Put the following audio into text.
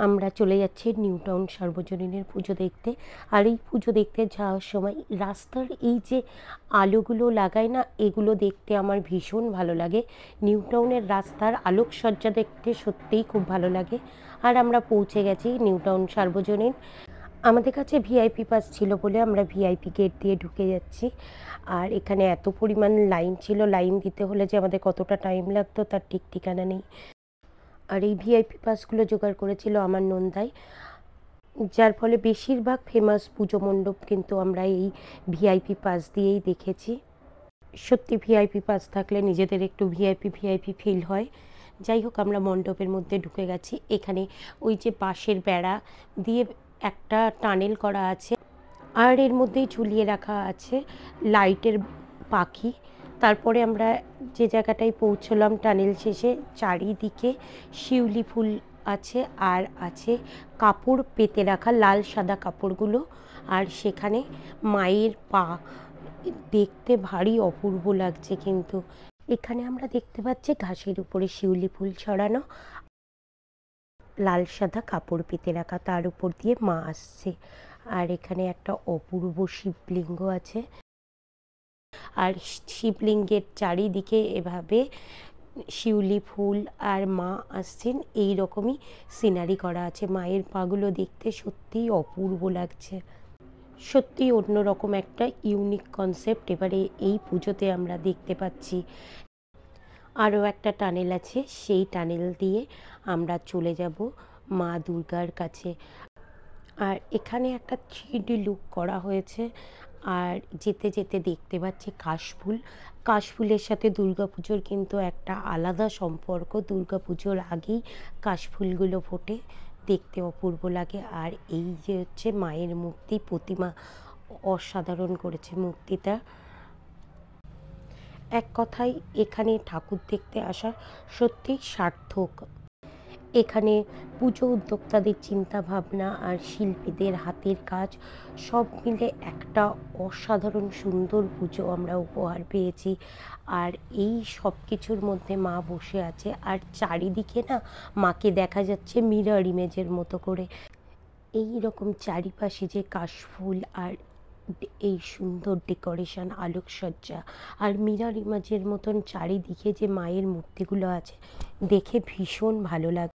আমরা চলে যাচ্ছি নিউ টাউন সার্বজনীনের পুজো দেখতে। আর এই পুজো দেখতে যাওয়ার সময় রাস্তার এই যে আলোগুলো লাগায় না, এগুলো দেখতে আমার ভীষণ ভালো লাগে। নিউ টাউনের রাস্তার আলোকসজ্জা দেখতে সত্যিই খুব ভালো লাগে। আর আমরা পৌঁছে গেছি নিউ টাউন সার্বজনীন। আমাদের কাছে ভিআইপি পাস ছিল বলে আমরা ভিআইপি গেট দিয়ে ঢুকে যাচ্ছি। আর এখানে এত পরিমাণ লাইন ছিল, লাইন দিতে হলে যে আমাদের কতটা টাইম লাগতো তার ঠিক ঠিকানা নেই। আর এই ভিআইপি পাসগুলো জোগাড় করেছিল আমার নন্দাই, যার ফলে বেশিরভাগ ফেমাস পুজো মণ্ডপ কিন্তু আমরা এই ভিআইপি পাস দিয়েই দেখেছি। সত্যি ভিআইপি পাস থাকলে নিজেদের একটু ভিআইপি ভিআইপি ফিল হয়। যাই হোক, আমরা মণ্ডপের মধ্যে ঢুকে গেছি। এখানে ওই যে বাঁশের বেড়া দিয়ে একটা টানেল করা আছে, আর এর মধ্যেই ঝুলিয়ে রাখা আছে লাইটের পাখি। তারপরে আমরা যে জায়গাটায় পৌঁছলাম টানেল শেষে, চারিদিকে শিউলি ফুল আছে আর আছে কাপড় পেতে রাখা, লাল সাদা কাপড়গুলো। আর সেখানে মায়ের পা দেখতে ভারী অপূর্ব লাগছে। কিন্তু এখানে আমরা দেখতে পাচ্ছি ঘাসের উপরে শিউলি ফুল ছড়ানো, লাল সাদা কাপড় পেতে রাখা, তার উপর দিয়ে মা আসছে। আর এখানে একটা অপূর্ব শিবলিঙ্গ আছে। আর শিবলিঙ্গের চারিদিকে এভাবে শিউলি ফুল আর মা আসছেন, এই রকমই সিনারি করা আছে। মায়ের পাগুলো দেখতে সত্যিই অপূর্ব লাগছে। সত্যিই অন্যরকম একটা ইউনিক কনসেপ্ট এবারে এই পুজোতে আমরা দেখতে পাচ্ছি। আরও একটা টানেল আছে, সেই টানেল দিয়ে আমরা চলে যাব মা দুর্গার কাছে। আর এখানে একটা 3D লুক করা হয়েছে। আর যেতে যেতে দেখতে পাচ্ছি কাশফুল। কাশফুলের সাথে দুর্গাপুজোর কিন্তু একটা আলাদা সম্পর্ক। দুর্গাপুজোর আগেই কাশফুলগুলো ফোটে, দেখতে অপূর্ব লাগে। আর এই যে হচ্ছে মায়ের মূর্তি, প্রতিমা অসাধারণ করেছে মূর্তিটা। এক কথায় এখানে ঠাকুর দেখতে আসা সত্যিই সার্থক। এখানে পুজো উদ্যোক্তাদের চিন্তা ভাবনা আর শিল্পীদের হাতের কাজ সব মিলে একটা অসাধারণ সুন্দর পুজো আমরা উপহার পেয়েছি। আর এই সব কিছুর মধ্যে মা বসে আছে, আর চারিদিকে না মাকে দেখা যাচ্ছে মিরর ইমেজের মতো করে। এই রকম চারিপাশে যে কাশফুল আর এই সুন্দর ডেকোরেশন, আলোকসজ্জা আর মিরর ইমেজের মতন চারিদিকে যে মায়ের মূর্তিগুলো আছে, দেখে ভীষণ ভালো লাগে।